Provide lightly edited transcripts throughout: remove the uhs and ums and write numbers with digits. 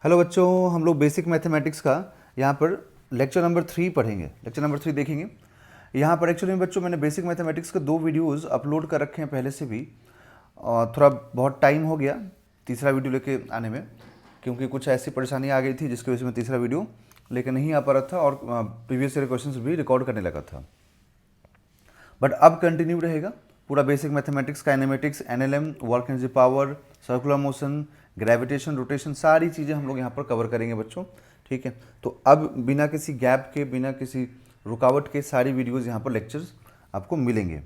Hello बच्चों, हम लोग बेसिक मैथमेटिक्स का यहाँ पर लेक्चर नंबर 3 पढ़ेंगे। लेक्चर नंबर 3 देखेंगे। यहाँ पर एक्चुअली में बच्चों मैंने बेसिक मैथमेटिक्स के 2 वीडियोस अपलोड कर रखे हैं पहले से भी, और थोड़ा बहुत टाइम हो गया तीसरा वीडियो लेके आने में, क्योंकि कुछ ऐसी परेशानी आ गई थी जिसकी वजह से मैं तीसरा वीडियो लेकर नहीं आ पा रहा था और प्रीवियस ईयर क्वेश्चन भी रिकॉर्ड करने लगा था। बट अब कंटिन्यू रहेगा पूरा basic mathematics, kinematics, NLM, work energy power, circular motion, gravitation, rotation, सारी चीज़ें हम लोग यहाँ पर कवर करेंगे बच्चों। ठीक है, तो अब बिना किसी गैप के, बिना किसी रुकावट के सारी वीडियोज़ यहाँ पर लेक्चर्स आपको मिलेंगे।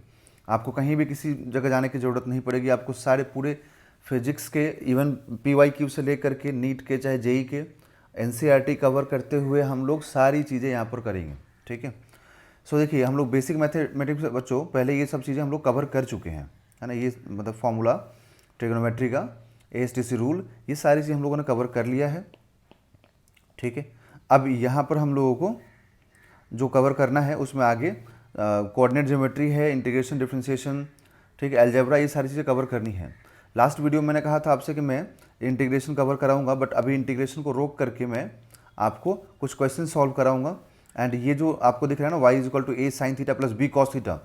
आपको कहीं भी किसी जगह जाने की ज़रूरत नहीं पड़ेगी। आपको सारे पूरे फिजिक्स के, इवन PYQ से लेकर के नीट के, चाहे जेई के, NCERT कवर करते हुए हम लोग सारी चीज़ें यहाँ पर करेंगे। ठीक है, सो देखिए, हम लोग बेसिक मैथमेटिक्स बच्चों पहले ये सब चीज़ें हम लोग कवर कर चुके हैं, है ना। ये मतलब फॉर्मूला, ट्रिग्नोमेट्री का, ASTC रूल, ये सारी चीज़ हम लोगों ने कवर कर लिया है। ठीक है, अब यहाँ पर हम लोगों को जो कवर करना है उसमें आगे कोऑर्डिनेट ज्योमेट्री है, इंटीग्रेशन, डिफरेंशिएशन, ठीक है, अलजेब्रा, ये सारी चीज़ें कवर करनी है। लास्ट वीडियो में मैंने कहा था आपसे कि मैं इंटीग्रेशन कवर कराऊंगा, बट अभी इंटीग्रेशन को रोक करके मैं आपको कुछ क्वेश्चन सॉल्व कराऊंगा। एंड ये जो आपको दिख रहा है ना, y equal to a sin theta plus b cos theta,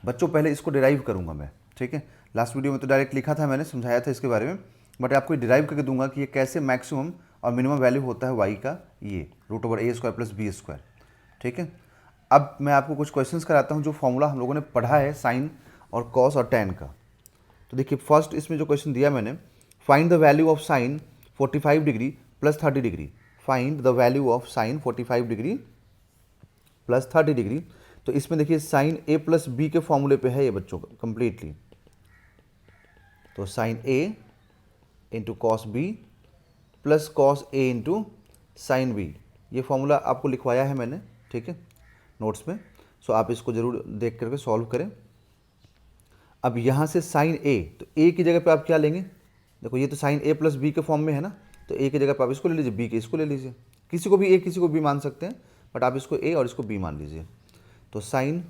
बच्चों पहले इसको डिराइव करूंगा मैं। ठीक है, लास्ट वीडियो में तो डायरेक्ट लिखा था, मैंने समझाया था इसके बारे में, बट आपको डिराइव करके दूंगा कि ये कैसे मैक्सिमम और मिनिमम वैल्यू होता है y का, ये √a² प्लस b²। ठीक है, अब मैं आपको कुछ क्वेश्चंस कराता हूँ जो फॉर्मूला हम लोगों ने पढ़ा है साइन और कॉस और टैन का। तो देखिए, फर्स्ट इसमें जो क्वेश्चन दिया मैंने, find the value of sine 45 degree plus 30 degree. Find the value of sine 45 degree plus 30 degree. तो इसमें देखिए साइन ए प्लस बी के फॉर्मूले पे है ये बच्चों कंप्लीटली। तो sine A into cos B plus cos A into sine B, ये फॉर्मूला आपको लिखवाया है मैंने, ठीक है, नोट्स में। सो आप इसको जरूर देख करके सॉल्व करें। अब यहाँ से साइन ए, तो ए की जगह पे आप क्या लेंगे, देखो ये तो साइन ए प्लस बी के फॉर्म में है ना, तो ए की जगह पे आप इसको ले लीजिए, बी के इसको ले लीजिए। किसी को भी ए, किसी को बी मान सकते हैं, बट आप इसको ए और इसको बी मान लीजिए। तो sine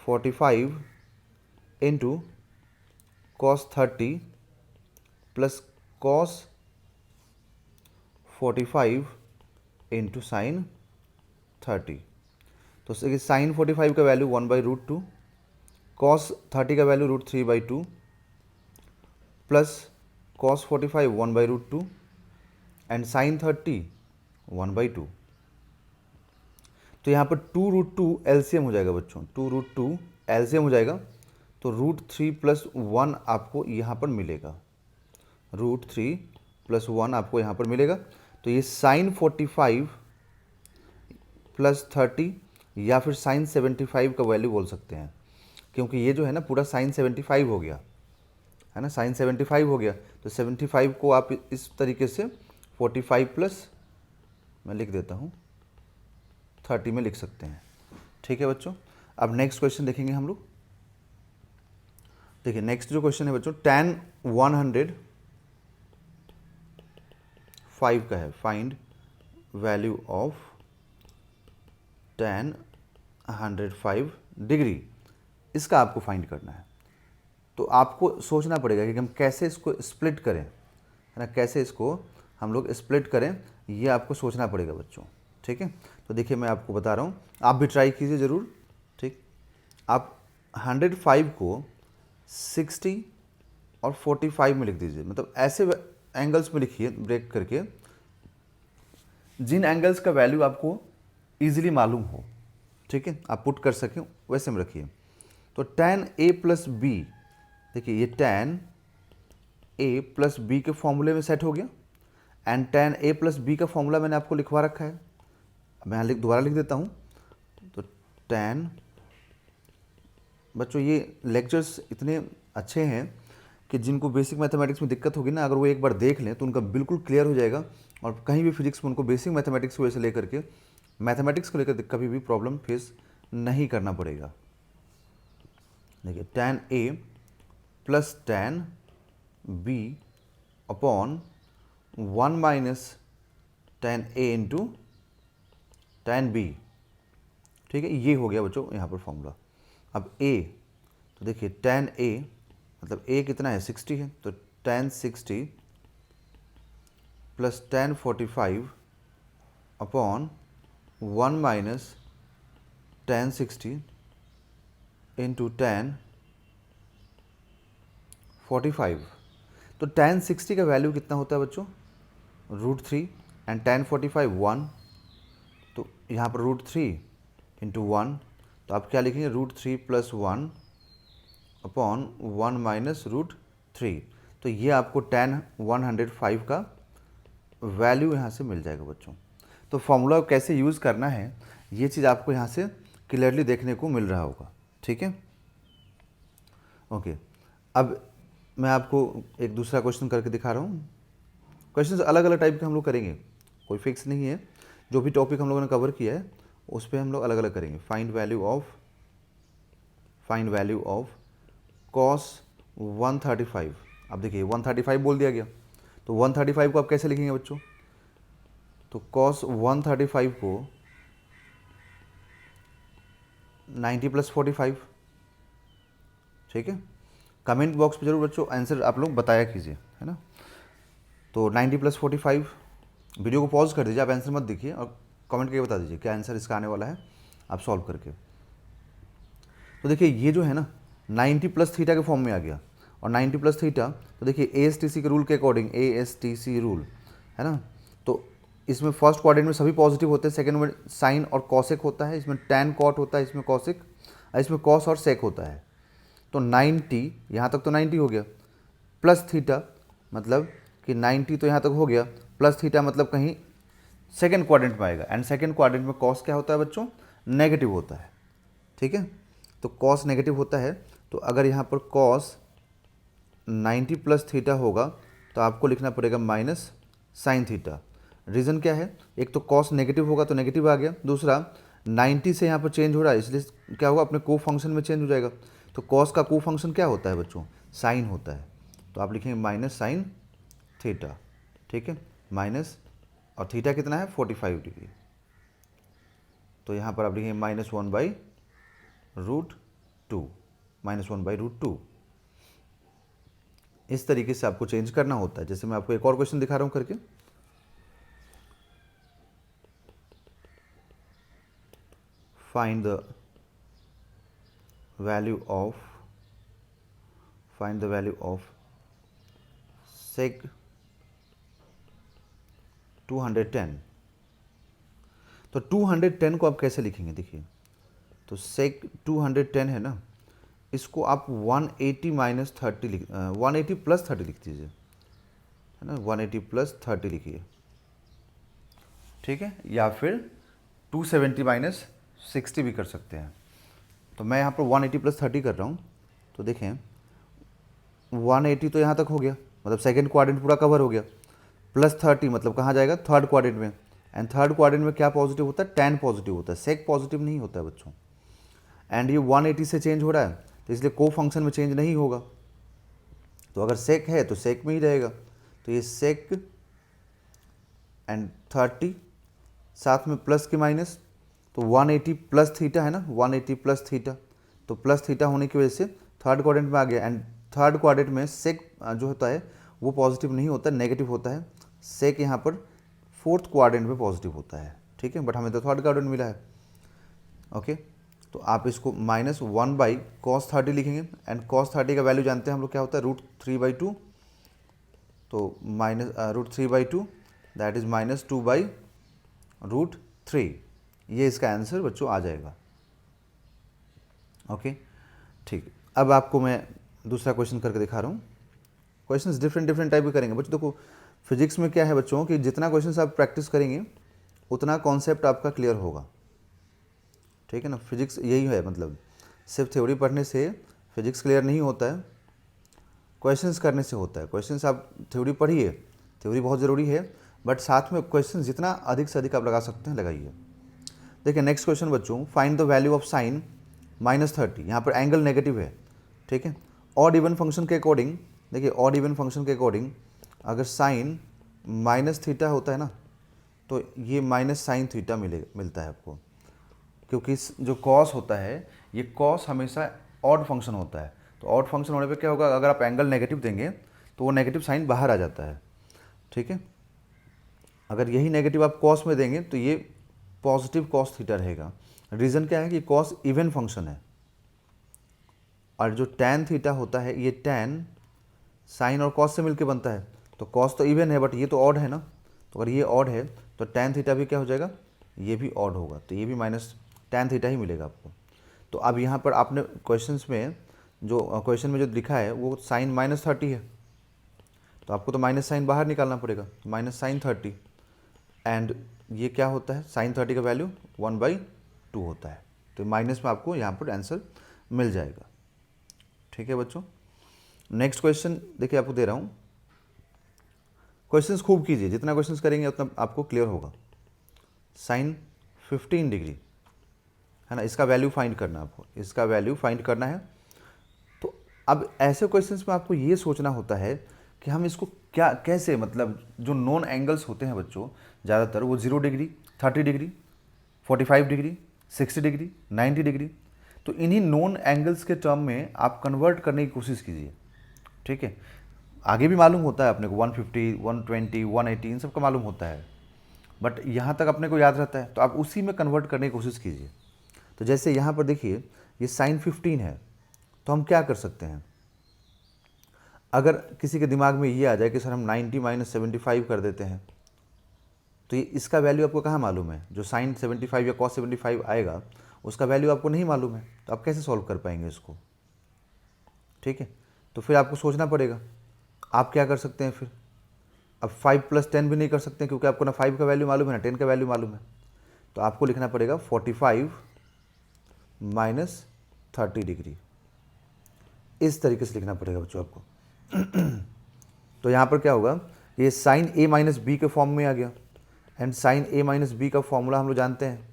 45 into cos 30 plus cos 45 into sine 30। तो साइन 45 का वैल्यू 1/√2, कॉस 30 का value √3/2 plus cos 45 1/√2 and sine 30 1/2। तो यहाँ पर 2√2 एलसीएम हो जाएगा बच्चों, 2√2 एलसीएम हो जाएगा। तो √3 प्लस 1 आपको यहाँ पर मिलेगा, √3 प्लस 1 आपको यहाँ पर मिलेगा। तो ये साइन 45 प्लस 30 या फिर साइन 75 का वैल्यू बोल सकते हैं, क्योंकि ये जो है ना पूरा साइन 75 हो गया है ना, साइन 75 हो गया। तो 75 को आप इस तरीके से 45 प्लस, मैं लिख देता हूँ, 30 में लिख सकते हैं। ठीक है बच्चों, अब नेक्स्ट क्वेश्चन देखेंगे हम लोग। देखिए नेक्स्ट जो क्वेश्चन है बच्चों, tan 105 का है। Find value of tan 105 degree, इसका आपको फाइंड करना है। तो आपको सोचना पड़ेगा कि हम कैसे इसको स्प्लिट करें, है ना, कैसे इसको हम लोग स्प्लिट करें, ये आपको सोचना पड़ेगा बच्चों। ठीक है, तो देखिए मैं आपको बता रहा हूँ, आप भी ट्राई कीजिए ज़रूर। ठीक, आप 105 को 60 और 45 में लिख दीजिए, मतलब ऐसे एंगल्स में लिखिए ब्रेक करके, जिन एंगल्स का वैल्यू आपको ईजिली मालूम हो। ठीक है, आप पुट कर सकें वैसे में रखिए। तो tan a प्लस बी, देखिए ये tan a प्लस बी के फॉर्मूले में सेट हो गया, and tan a plus B का फॉर्मूला मैंने आपको लिखवा रखा है। मैं यहाँ दोबारा लिख देता हूँ। तो tan, बच्चों ये लेक्चर्स इतने अच्छे हैं कि जिनको बेसिक मैथमेटिक्स में दिक्कत होगी ना, अगर वो एक बार देख लें तो उनका बिल्कुल क्लियर हो जाएगा, और कहीं भी फिजिक्स में उनको बेसिक मैथमेटिक्स की वजह से लेकर के मैथमेटिक्स को लेकर कभी भी प्रॉब्लम फेस नहीं करना पड़ेगा। देखिए tan a plus tan b upon 1 minus tan a into tan b। ठीक है, ये हो गया बच्चों यहाँ पर फॉर्मूला। अब a, तो देखिए tan a मतलब a कितना है, 60 है, तो tan 60 plus tan 45 upon 1 minus tan 60 into tan 45। तो tan 60 का वैल्यू कितना होता है बच्चों, √3 एंड tan 45 1, तो यहाँ पर √3 इंटू 1, तो आप क्या लिखेंगे √3 प्लस 1 अपॉन 1 माइनस √3। तो ये आपको tan 105 का वैल्यू यहाँ से मिल जाएगा बच्चों। तो फॉर्मूला कैसे यूज़ करना है ये चीज़ आपको यहाँ से क्लियरली देखने को मिल रहा होगा, ठीक है। ओके, अब मैं आपको एक दूसरा क्वेश्चन करके दिखा रहा हूँ। क्वेश्चंस अलग अलग टाइप के हम लोग करेंगे, कोई फिक्स नहीं है। जो भी टॉपिक हम लोगों ने कवर किया है उस पर हम लोग अलग अलग करेंगे। Find value of cos 135। अब देखिए 135 बोल दिया गया, तो 135 को आप कैसे लिखेंगे बच्चों, तो cos 135 को 90 प्लस 45, ठीक है। कमेंट बॉक्स पे जरूर बच्चों आंसर आप लोग बताया कीजिए, है ना। तो 90 प्लस 45, वीडियो को पॉज कर दीजिए, आप आंसर मत देखिए और कमेंट करके बता दीजिए क्या आंसर इसका आने वाला है, आप सॉल्व करके। तो देखिए ये जो है ना 90 प्लस थीटा के फॉर्म में आ गया, और 90 प्लस थीटा, तो देखिए ASTC के रूल के अकॉर्डिंग, ASTC रूल है ना, तो इसमें फर्स्ट क्वाड्रेंट में सभी पॉजिटिव होते हैं, सेकंड में साइन और कॉसेक होता है, इसमें tan कॉट होता है, इसमें कॉसेक, इसमें कॉस और सेक होता है। तो 90 यहाँ तक तो 90 हो गया, प्लस थीटा मतलब कि 90 तो यहाँ तक हो गया, प्लस थीटा मतलब कहीं सेकंड क्वाड्रेंट में आएगा, एंड सेकंड क्वाड्रेंट में कॉस क्या होता है बच्चों, नेगेटिव होता है, ठीक है। तो कॉस नेगेटिव होता है, तो अगर यहाँ पर कॉस 90 प्लस थीटा होगा तो आपको लिखना पड़ेगा माइनस साइन थीटा। रीज़न क्या है, एक तो कॉस नेगेटिव होगा तो नेगेटिव आ गया, दूसरा 90 से यहाँ पर चेंज हो रहा है, इसलिए क्या होगा अपने को फंक्शन में चेंज हो जाएगा। तो कॉस का को फंक्शन क्या होता है बच्चों, साइन होता है, तो आप लिखेंगे माइनस साइन थीटा, ठीक है। माइनस, और थीटा कितना है 45 डिग्री, तो यहाँ पर आप लिखेंगे -1/√2, -1/√2। इस तरीके से आपको चेंज करना होता है। जैसे मैं आपको एक और क्वेश्चन दिखा रहा हूँ करके, find the value of sec 210। तो 210 को आप कैसे लिखेंगे, देखिए तो sec 210 है ना, इसको आप 180 माइनस 30 180 प्लस 30 लिख दीजिए, है ना, 180 प्लस 30 लिखिए, ठीक है, या फिर 270 माइनस 60 भी कर सकते हैं। तो मैं यहाँ पर 180 प्लस 30 कर रहा हूँ, तो देखें 180 तो यहाँ तक हो गया, मतलब सेकंड क्वाड्रेंट पूरा कवर हो गया, प्लस 30 मतलब कहाँ जाएगा, थर्ड क्वाड्रेंट में, एंड थर्ड क्वाड्रेंट में क्या पॉजिटिव होता है, tan पॉजिटिव होता है, सेक पॉजिटिव नहीं होता है बच्चों। एंड ये 180 से चेंज हो रहा है, तो इसलिए को फंक्शन में चेंज नहीं होगा, तो अगर सेक है तो सेक में ही रहेगा, तो ये सेक एंड 30 साथ में प्लस के माइनस, तो 180 प्लस थीटा है ना, 180 प्लस थीटा, तो प्लस थीटा होने की वजह से थर्ड क्वाड्रेंट में आ गया, एंड थर्ड क्वाड्रेंट में सेक जो होता है वो पॉजिटिव नहीं होता, नेगेटिव होता है। सेक यहाँ पर फोर्थ क्वाड्रेंट में पॉजिटिव होता है, ठीक है, बट हमें तो थर्ड क्वाड्रेंट मिला है, ओके। तो आप इसको -1/cos 30 लिखेंगे, एंड cos 30 का वैल्यू जानते हैं हम लोग क्या होता है, √3/2, तो माइनस √3/2 दैट इज़ -2/√3। ये इसका आंसर बच्चों आ जाएगा, ओके, ठीक। अब आपको मैं दूसरा क्वेश्चन करके दिखा रहा हूँ। क्वेश्चंस डिफरेंट टाइप के करेंगे बच्चों। देखो फिजिक्स में क्या है बच्चों कि जितना क्वेश्चंस आप प्रैक्टिस करेंगे उतना कॉन्सेप्ट आपका क्लियर होगा, ठीक है ना। फिजिक्स यही है, मतलब सिर्फ थ्योरी पढ़ने से फिजिक्स क्लियर नहीं होता है, क्वेश्चंस करने से होता है। क्वेश्चंस आप थ्योरी पढ़िए, थ्योरी बहुत ज़रूरी है, बट साथ में क्वेश्चन जितना अधिक से अधिक आप लगा सकते हैं लगाइए। देखिए नेक्स्ट क्वेश्चन बच्चों, find the value of sine -30। यहाँ पर एंगल नेगेटिव है, ठीक है। ऑड इवन फंक्शन के अकॉर्डिंग, देखिए ऑड इवन फंक्शन के अकॉर्डिंग अगर साइन माइनस थीटा होता है ना, तो ये माइनस साइन थीटा मिलता है आपको, क्योंकि जो कॉस होता है ये कॉस हमेशा ऑड फंक्शन होता है। तो ऑड फंक्शन होने पे क्या होगा, अगर आप एंगल नेगेटिव देंगे तो वो नेगेटिव साइन बाहर आ जाता है, ठीक है। अगर यही नेगेटिव आप कॉस में देंगे तो ये पॉजिटिव कॉस थीटा रहेगा। रीज़न क्या है कि कॉस इवन फंक्शन है, और जो टैन थीटा होता है ये टैन साइन और कॉस से मिलकर बनता है। तो कॉस तो इवन है बट ये तो ऑड है ना, तो अगर ये ऑड है तो टैन थीटा भी क्या हो जाएगा, ये भी ऑड होगा, तो ये भी माइनस टैन थीटा ही मिलेगा आपको। तो अब यहाँ पर आपने क्वेश्चंस में क्वेश्चन में जो लिखा है वो साइन -30 है, तो आपको तो माइनस साइन बाहर निकालना पड़ेगा, माइनस साइन 30, एंड ये क्या होता है, साइन 30 का वैल्यू 1/2 होता है। तो माइनस में आपको यहाँ पर आंसर मिल जाएगा। ठीक है बच्चों, नेक्स्ट क्वेश्चन देखिए आपको दे रहा हूँ। क्वेश्चंस खूब कीजिए, जितना क्वेश्चंस करेंगे उतना आपको क्लियर होगा। साइन 15 डिग्री है ना, इसका वैल्यू फाइंड करना है आपको, इसका वैल्यू फाइंड करना है। तो अब ऐसे क्वेश्चंस में आपको ये सोचना होता है कि हम इसको क्या कैसे, मतलब जो नॉन एंगल्स होते हैं बच्चों ज़्यादातर वो 0 degree, 30 degree, 45 degree, 60 degree, 90 degree, तो इन्हीं नॉन एंगल्स के टर्म में आप कन्वर्ट करने की कोशिश कीजिए। ठीक है, आगे भी मालूम होता है अपने को 150, 120, 180 इन सब का मालूम होता है, बट यहाँ तक अपने को याद रहता है, तो आप उसी में कन्वर्ट करने की कोशिश कीजिए। तो जैसे यहाँ पर देखिए ये साइन 15 है, तो हम क्या कर सकते हैं, अगर किसी के दिमाग में ये आ जाए कि सर हम 90 - 75 कर देते हैं, तो ये इसका वैल्यू आपको कहाँ मालूम है, जो साइन 75 या कॉस 75 आएगा उसका वैल्यू आपको नहीं मालूम है, तो आप कैसे सॉल्व कर पाएंगे इसको। ठीक है, तो फिर आपको सोचना पड़ेगा, आप क्या कर सकते हैं फिर। अब 5 + 10 भी नहीं कर सकते क्योंकि आपको ना 5 का वैल्यू मालूम है ना 10 का वैल्यू मालूम है, तो आपको लिखना पड़ेगा 45 - 30 डिग्री, इस तरीके से लिखना पड़ेगा बच्चों आपको। तो यहाँ पर क्या होगा, ये साइन a - b के फॉर्म में आ गया, एंड साइन a - b का फॉर्मूला हम लोग जानते हैं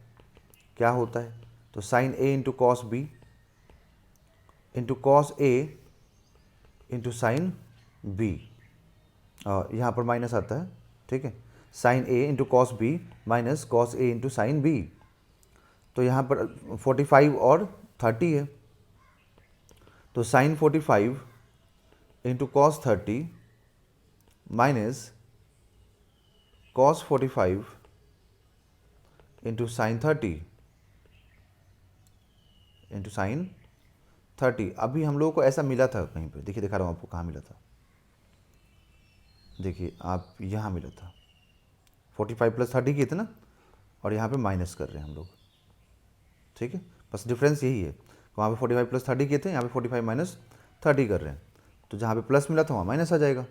क्या होता है, तो sine a into cos b into cos a into sine b, यहाँ पर माइनस आता है। ठीक है, sine a into cos b minus cos a into sine b, तो यहाँ पर 45 और 30 है, तो sine 45 into cos 30 minus cos 45 into sine 30 into sine 30। अभी हम लोगों को ऐसा मिला था कहीं पे, देखिए दिखा रहा हूँ आपको कहाँ मिला था, देखिए आप यहाँ मिला था 45 + 30 किए थे ना, और यहाँ पे माइनस कर रहे हैं हम लोग। ठीक है, बस डिफरेंस यही है, वहाँ पे 45 + 30 किए थे, यहाँ पे 45 - 30 कर रहे हैं, तो जहाँ पे प्लस मिला था वहाँ माइनस आ जाएगा।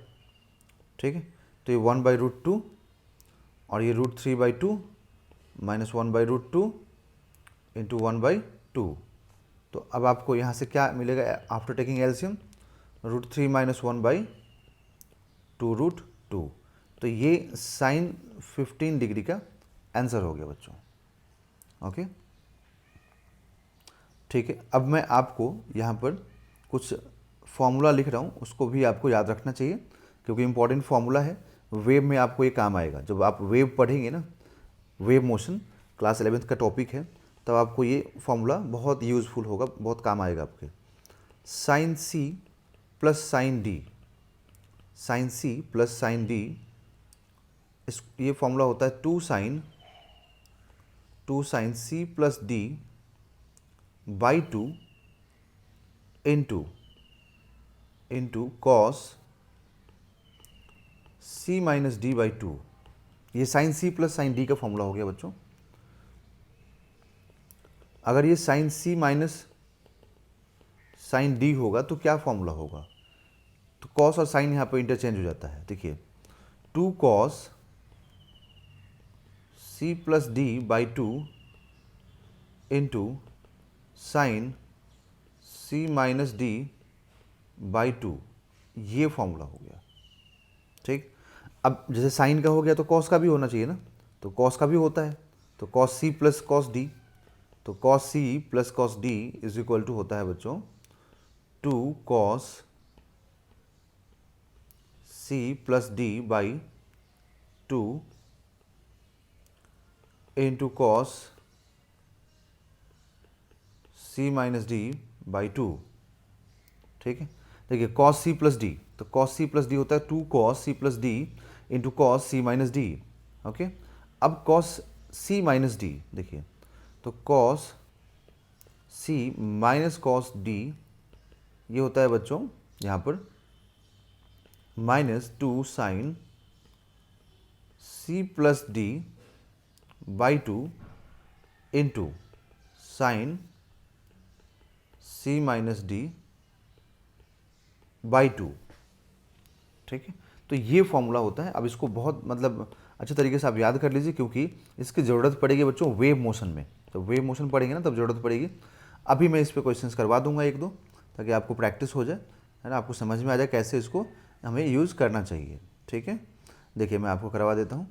ठीक है, तो ये 1/√2 और ये √3/2 माइनस 1/√2 इंटू 1/2, तो अब आपको यहाँ से क्या मिलेगा आफ्टर टेकिंग एलसीएम, √3 - 1/2√2, तो ये साइन 15 डिग्री का आंसर हो गया बच्चों। ओके, ठीक है, अब मैं आपको यहाँ पर कुछ फॉर्मूला लिख रहा हूँ, उसको भी आपको याद रखना चाहिए क्योंकि इम्पॉर्टेंट फॉर्मूला है, वेव में आपको ये काम आएगा। जब आप वेव पढ़ेंगे ना, वेव मोशन क्लास 11th का टॉपिक है, तब आपको ये फॉर्मूला बहुत यूज़फुल होगा, बहुत काम आएगा आपके। Sine C plus sine D, sine C plus sine D, इस ये फॉर्मूला होता है 2 sine C plus D by 2 into cos C minus D by 2। ये sine C plus sine D का फॉर्मूला हो गया बच्चों। अगर ये sine C minus sine D होगा तो क्या फॉर्मूला होगा, तो कॉस और साइन यहाँ पर इंटरचेंज हो जाता है। देखिए 2 cos C plus D by 2 into sine C minus D by 2, ये फॉर्मूला हो गया। ठीक, अब जैसे साइन का हो गया तो कॉस का भी होना चाहिए ना, तो कॉस का भी होता है, तो cos C plus cos D, तो cos C plus cos D is equal to होता है बच्चों 2 cos C plus D by 2 into cos C minus D by 2। ठीक है, देखिए कॉस सी प्लस डी, तो कॉस सी प्लस डी होता है 2 cos C plus D into cos C minus D, okay. अब कॉस सी माइनस डी देखिए, तो cos C minus cos D ये होता है बच्चों यहाँ पर -2 sine C plus D by 2 into sine C minus D by 2। ठीक है, तो ये फॉर्मूला होता है। अब इसको बहुत मतलब अच्छे तरीके से आप याद कर लीजिए, क्योंकि इसकी ज़रूरत पड़ेगी बच्चों वेव मोशन में। तो वेव मोशन पढ़ेंगे ना तब ज़रूरत पड़ेगी। अभी मैं इस पर क्वेश्चंस करवा दूंगा एक दो, ताकि आपको प्रैक्टिस हो जाए, है ना, आपको समझ में आ जाए कैसे इसको हमें यूज़ करना चाहिए। ठीक है, देखिए मैं आपको करवा देता हूँ,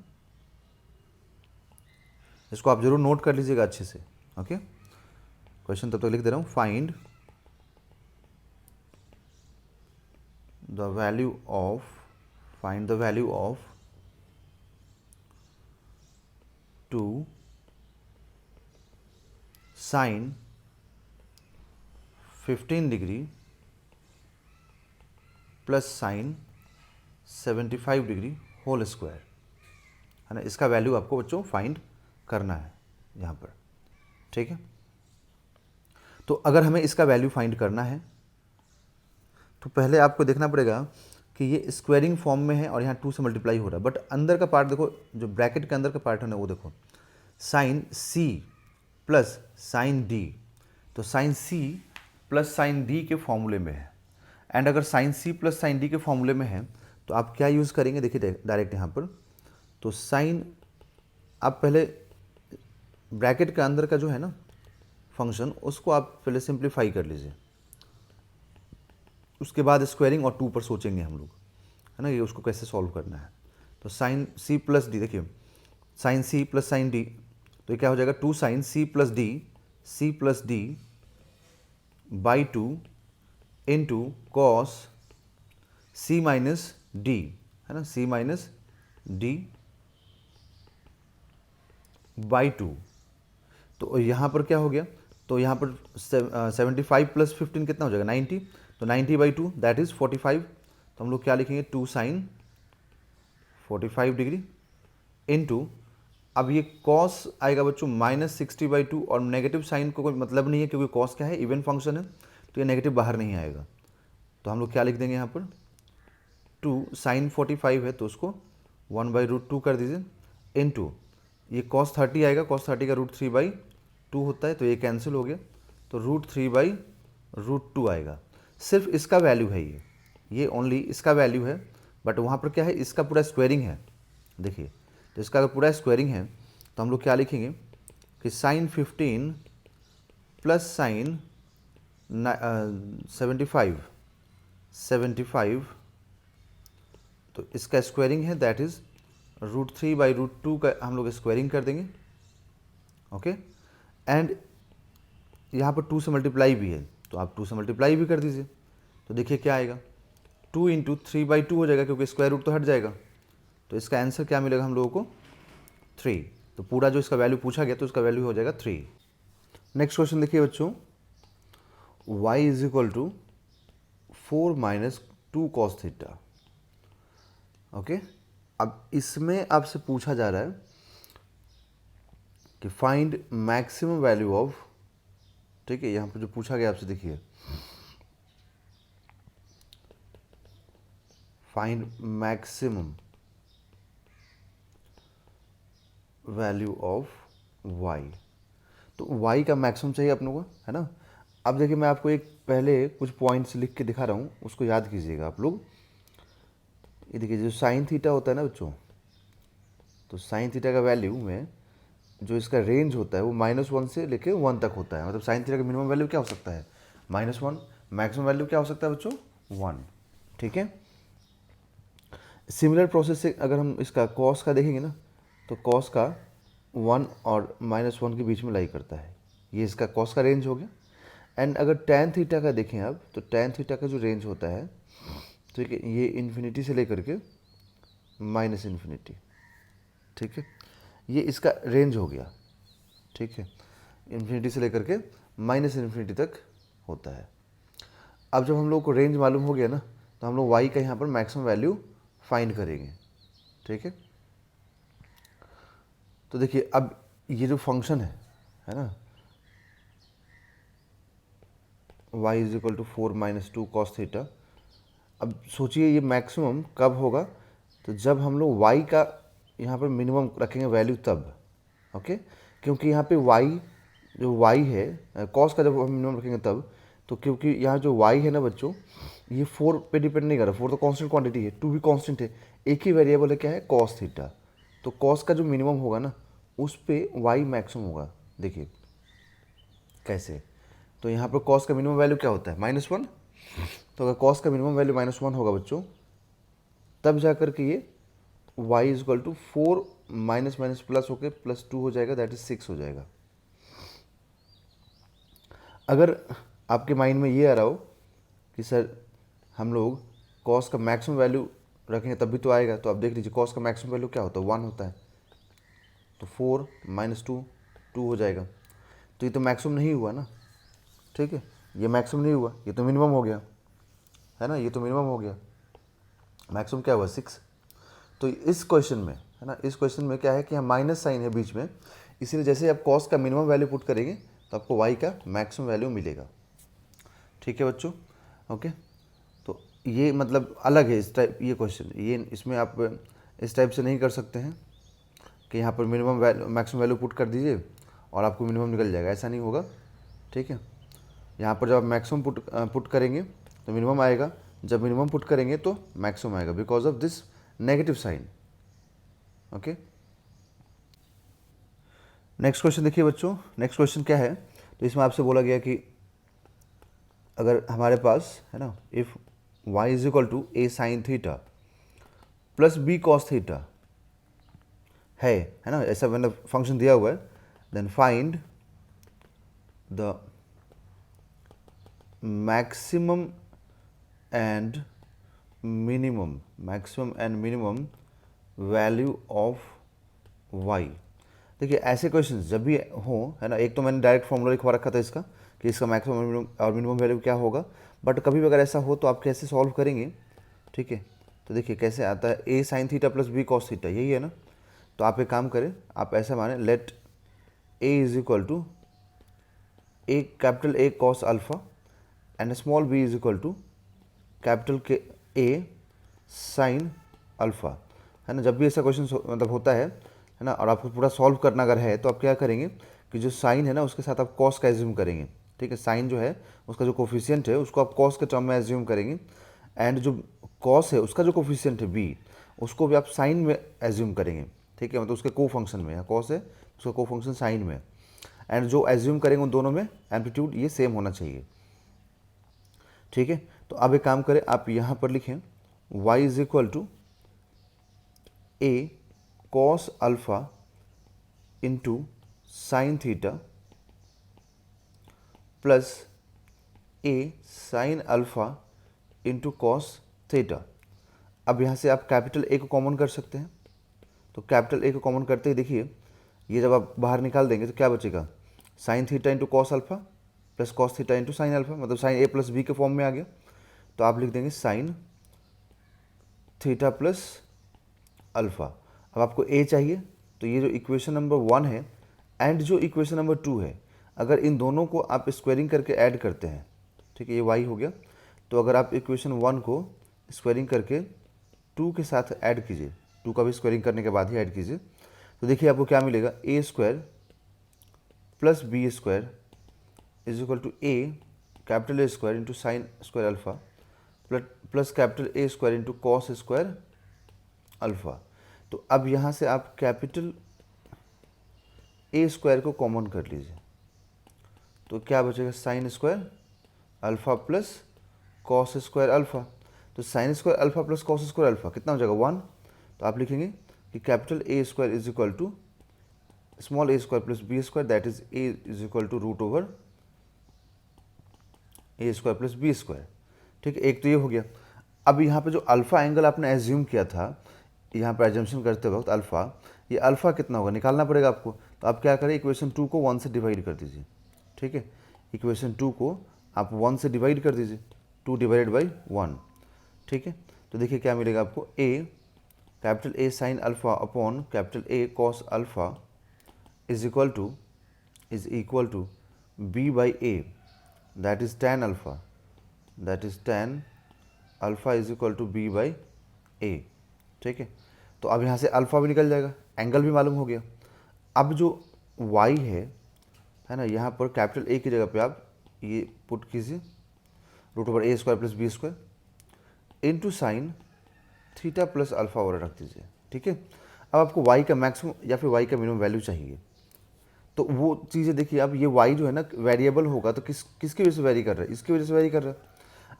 इसको आप ज़रूर नोट कर लीजिएगा अच्छे से। ओके, क्वेश्चन तब तक लिख दे रहा हूँ। Find the value of 2 sin 15 degree plus sine 75 degree whole square, है ना। इसका वैल्यू आपको बच्चों फाइंड करना है यहाँ पर। ठीक है, तो अगर हमें इसका वैल्यू फाइंड करना है तो पहले आपको देखना पड़ेगा कि ये स्क्वायरिंग फॉर्म में है और यहाँ 2 से मल्टीप्लाई हो रहा है, बट अंदर का पार्ट देखो, जो ब्रैकेट के अंदर का पार्ट है ना वो देखो, sine C plus sine D, तो sine C plus sine D के फॉर्मूले में है। एंड अगर sine C plus sine D के फॉर्मूले में है तो आप क्या यूज़ करेंगे, देखिए डायरेक्ट यहाँ पर, तो साइन आप पहले ब्रैकेट के अंदर का जो है ना फंक्शन, उसको आप पहले सिंप्लीफाई कर लीजिए, उसके बाद स्क्वायरिंग और 2 पर सोचेंगे हम लोग, है ना, ये उसको कैसे सॉल्व करना है। तो साइन सी प्लस डी, देखिए sine C plus sine D, तो ये क्या हो जाएगा, 2 sine C plus D by 2 into cos C minus D, है ना, सी माइनस डी बाई 2। तो यहाँ पर क्या हो गया, तो यहाँ पर 75 प्लस 15 कितना हो जाएगा, 90, तो 90 बाई 2 दैट इज़ 45। तो हम लोग क्या लिखेंगे, 2 साइन 45 डिग्री इंटू, अब ये कॉस आएगा बच्चों -60/2, और नेगेटिव साइन को कोई मतलब नहीं है क्योंकि कॉस क्या है, इवन फंक्शन है, तो ये नेगेटिव बाहर नहीं आएगा। तो हम लोग क्या लिख देंगे यहाँ पर, 2 साइन 45 है तो उसको 1/√2 कर दीजिए इंटू, ये cos 30 आएगा, cos 30 का √3/2 होता है, तो ये कैंसिल हो गया, तो √3/√2 आएगा। सिर्फ इसका वैल्यू है ये ओनली इसका वैल्यू है, बट वहाँ पर क्या है, इसका पूरा स्क्वायरिंग है। देखिए, तो इसका अगर पूरा स्क्वायरिंग है तो हम लोग क्या लिखेंगे कि साइन 15 प्लस साइन 75, तो इसका स्क्वायरिंग है, दैट इज़ √3/√2 का हम लोग स्क्वायरिंग कर देंगे। ओके, एंड यहाँ पर 2 से मल्टीप्लाई भी है, तो आप 2 से मल्टीप्लाई भी कर दीजिए, तो देखिए क्या आएगा, 2 इंटू 3/2 हो जाएगा, क्योंकि स्क्वायर रूट तो हट जाएगा, तो इसका आंसर क्या मिलेगा हम लोगों को, 3। तो पूरा जो इसका वैल्यू पूछा गया तो इसका वैल्यू हो जाएगा 3। नेक्स्ट क्वेश्चन देखिए बच्चों, y is equal to 4 minus 2 cos theta. Okay, अब इसमें आपसे पूछा जा रहा है कि फाइंड मैक्सिमम वैल्यू ऑफ, ठीक है, यहाँ पर जो पूछा गया आपसे, देखिए find maximum value of y, तो y का मैक्सिमम चाहिए अपनों को, है ना। अब देखिए मैं आपको एक पहले कुछ पॉइंट्स लिख के दिखा रहा हूँ, उसको याद कीजिएगा आप लोग। ये देखिए, जो साइन थीटा होता है ना बच्चों, तो साइन थीटा का वैल्यू में जो इसका रेंज होता है वो -1 से लेके 1 तक होता है। मतलब साइन थीटा का मिनिमम वैल्यू क्या हो सकता है, -1, मैक्सिमम वैल्यू क्या हो सकता है बच्चों, 1। ठीक है, सिमिलर प्रोसेस से अगर हम इसका कॉस का देखेंगे ना, तो कॉस का 1 और -1 के बीच में लाई करता है, ये इसका कॉस का रेंज हो गया। एंड अगर टैन थीटा का देखें आप, तो टैन थीटा का जो रेंज होता है, ठीक है, ये इन्फिनिटी से लेकर के -इन्फिनिटी, ठीक है, ये इसका रेंज हो गया। ठीक है, इन्फिनिटी से लेकर के -इन्फिनिटी तक होता है। अब जब हम लोग को रेंज मालूम हो गया ना, तो हम लोग y का यहाँ पर मैक्सिमम वैल्यू फाइंड करेंगे। ठीक है, तो देखिए अब ये जो फंक्शन है ना, y is equal to 4 minus 2 cos theta, अब सोचिए ये मैक्सिमम कब होगा, तो जब हम लोग y का यहाँ पर मिनिमम रखेंगे वैल्यू तब, ओके, क्योंकि यहाँ पे y जो y है कॉस का जब हम मिनिमम रखेंगे तब, तो क्योंकि यहाँ जो y है ना बच्चों, ये 4 पे डिपेंड नहीं कर रहा, 4 तो कांस्टेंट क्वांटिटी है, 2 भी कांस्टेंट है, एक ही वेरिएबल है, क्या है, कॉस थीटा। तो कॉस का जो मिनिमम होगा ना उस पे y मैक्सिमम होगा। देखिए कैसे, तो यहाँ पर कॉस का मिनिमम वैल्यू क्या होता है, -1। तो अगर कॉस का मिनिमम वैल्यू -1 होगा बच्चों, तब जा कर के ये y is equal to 4 minus minus plus होके +2 हो जाएगा, दैट इज 6 हो जाएगा। अगर आपके माइंड में ये आ रहा हो कि सर हम लोग कॉस का मैक्सिमम वैल्यू रखेंगे तब भी तो आएगा, तो आप देख लीजिए कॉस का मैक्सिमम वैल्यू क्या होता है, 1 होता है, तो 4 माइनस 2 2 हो जाएगा। तो ये तो मैक्सिमम नहीं हुआ ना, ठीक है, ये मैक्सिमम नहीं हुआ, ये तो मिनिमम हो गया, है ना, ये तो मिनिमम हो गया, मैक्सिमम क्या हुआ, 6। तो इस क्वेश्चन में है ना, इस क्वेश्चन में क्या है कि यहाँ माइनस साइन है बीच में, इसीलिए जैसे आप कॉस का मिनिमम वैल्यू पुट करेंगे तो आपको y का मैक्सिमम वैल्यू मिलेगा। ठीक है बच्चों, ओके। तो ये मतलब अलग है इस टाइप, ये क्वेश्चन, ये इसमें आप इस टाइप से नहीं कर सकते हैं कि यहाँ पर minimum value maximum value put कर दीजिए और आपको मिनिमम निकल जाएगा, ऐसा नहीं होगा। ठीक है, यहाँ पर जब आप मैक्सिमम पुट करेंगे तो मिनिमम आएगा, जब मिनिमम पुट करेंगे तो मैक्सिमम आएगा, because of this negative sign. Okay, next question देखिए बच्चों, नेक्स्ट क्वेश्चन क्या है, तो इसमें आपसे बोला गया कि अगर हमारे पास है ना, if y is equal to a sine theta plus b cos theta है ना, ऐसा मतलब फंक्शन दिया हुआ है, then find the maximum and minimum value of y। देखिए ऐसे क्वेश्चन जब भी हो, है ना, एक तो मैंने डायरेक्ट फॉर्मूला लिखवा रखा था इसका कि इसका मैक्सिमम और मिनिमम वैल्यू क्या होगा, बट कभी भी अगर ऐसा हो तो आप कैसे सॉल्व करेंगे। ठीक है, तो देखिए कैसे आता है, a sine theta plus b cos theta, यही है ना। तो आप एक काम करें, आप ऐसा माने, let a is equal to a capital A cos alpha and small b is equal to capital के A साइन अल्फा, है ना। जब भी ऐसा क्वेश्चन मतलब होता है ना, और आपको पूरा सॉल्व करना अगर है तो आप क्या करेंगे कि जो साइन है ना उसके साथ आप कॉस का एज्यूम करेंगे। ठीक है, साइन जो है उसका जो कोफिशिएंट है उसको आप कॉस के टर्म में एज्यूम करेंगे, एंड जो कॉस है उसका जो कोफिशिएंट है b, उसको भी आप साइन में एज्यूम करेंगे। ठीक है, मतलब उसके को फंक्शन में, या कॉस है उसका को फंक्शन साइन में, एंड जो एज्यूम करेंगे उन दोनों में एम्पलीट्यूड ये सेम होना चाहिए। ठीक है, तो अब एक काम करें, आप यहाँ पर लिखें y is equal to a cos alpha into sine theta plus a sine alpha into cos theta. अब यहाँ से आप कैपिटल A को कॉमन कर सकते हैं, तो कैपिटल A को कॉमन करते ही देखिए ये जब आप बाहर निकाल देंगे तो क्या बचेगा, sine theta into cos alpha plus cos theta into sine alpha, मतलब साइन A प्लस B के फॉर्म में आ गया। तो आप लिख देंगे साइन थीटा प्लस अल्फा। अब आपको A चाहिए, तो ये जो इक्वेशन नंबर 1 है एंड जो इक्वेशन नंबर 2 है, अगर इन दोनों को आप स्क्वायरिंग करके ऐड करते हैं, ठीक है, ये y हो गया, तो अगर आप इक्वेशन 1 को स्क्वायरिंग करके 2 के साथ ऐड कीजिए, 2 का भी स्क्वायरिंग करने के बाद ही ऐड कीजिए, तो देखिए आपको क्या मिलेगा, a square plus B square is equal to a capital A square into sine square alpha plus capital A square into cos square alpha. तो अब यहाँ से आप कैपिटल A स्क्वायर को कॉमन कर लीजिए, तो क्या बचेगा, sine square alpha plus cos square alpha. तो sine square alpha plus cos square alpha कितना हो जाएगा, 1। तो आप लिखेंगे कि capital A square is equal to small a square plus b square, that is a is equal to root over a square plus b square. ठीक है, एक तो ये हो गया। अब यहाँ पे जो अल्फा एंगल आपने एज्यूम किया था, यहाँ पर एजम्पशन करते वक्त अल्फा, ये अल्फा कितना होगा निकालना पड़ेगा आपको। तो आप क्या करें, इक्वेशन 2 को 1 से डिवाइड कर दीजिए। ठीक है, इक्वेशन 2 को आप 1 से डिवाइड कर दीजिए, 2 डिवाइडेड बाई 1। ठीक है, तो देखिए क्या मिलेगा आपको, a capital A sine alpha upon capital A cos alpha is equal to B by A, that is tan alpha, that is tan alpha is equal to B by A. ठीक है, तो अब यहाँ से अल्फ़ा भी निकल जाएगा, angle भी मालूम हो गया। अब जो y है ना, यहाँ पर कैपिटल ए की जगह पे आप ये पुट कीजिए, root over A square plus B square into sine theta plus alpha और रख दीजिए। ठीक है, अब आपको y का मैक्सिमम या फिर y का मिनिमम वैल्यू चाहिए, तो वो चीज़ें देखिए। अब ये y जो है ना वेरिएबल होगा, तो किसकी वजह से वेरी कर रहा है, इसकी वजह से वेरी कर रहा है।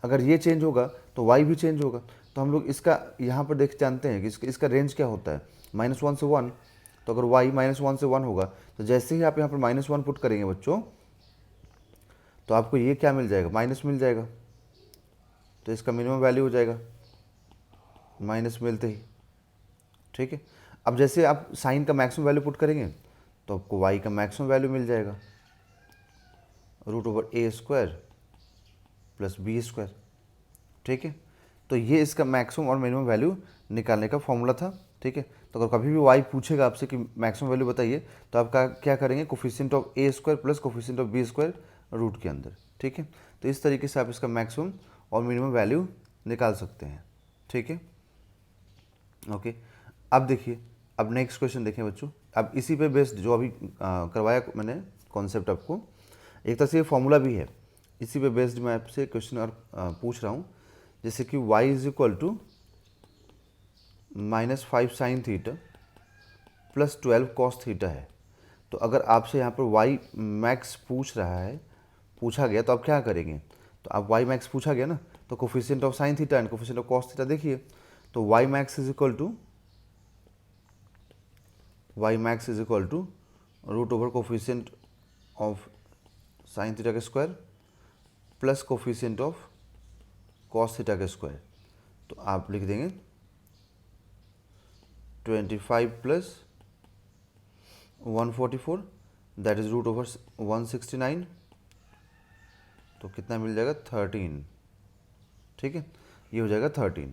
अगर ये चेंज होगा तो y भी चेंज होगा। तो हम लोग इसका यहाँ पर जानते हैं कि इसका रेंज क्या होता है, -1 से 1। तो अगर y -1 से 1 होगा, तो जैसे ही आप यहाँ पर -1 पुट करेंगे बच्चों, तो आपको ये क्या मिल जाएगा, माइनस मिल जाएगा। तो इसका मिनिमम वैल्यू हो जाएगा माइनस मिलते ही। ठीक है, अब जैसे आप साइन का मैक्सिमम वैल्यू पुट करेंगे, तो आपको y का मैक्सिमम वैल्यू मिल जाएगा, root over A square plus B square. ठीक है, तो ये इसका मैक्सिमम और मिनिमम वैल्यू निकालने का फॉर्मूला था। ठीक है, तो अगर कभी भी y पूछेगा आपसे कि मैक्सिमम वैल्यू बताइए, तो आप क्या करेंगे, coefficient of A square plus coefficient of B square root के अंदर। ठीक है, तो इस तरीके से आप इसका मैक्सिमम और मिनिमम वैल्यू निकाल सकते हैं। ठीक है, ओके। अब देखिए, अब नेक्स्ट क्वेश्चन देखें बच्चों। अब इसी पे बेस्ड जो अभी करवाया मैंने कॉन्सेप्ट आपको, एक तरह से ये फॉर्मूला भी है, इसी पे बेस्ड मैं आपसे क्वेश्चन और पूछ रहा हूँ। जैसे कि y is equal to -5 sine theta plus 12 cos theta है। तो अगर आपसे यहाँ पर y मैक्स पूछा गया, तो आप क्या करेंगे, तो आप y मैक्स पूछा गया ना, तो coefficient of sine theta and coefficient of cos theta देखिए। तो y max is equal to root over coefficient of sine theta का square plus coefficient of cos theta का स्क्वायर। तो आप लिख देंगे 25 plus 144, that is root over 169। तो कितना मिल जाएगा, 13। ठीक है, ये हो जाएगा 13।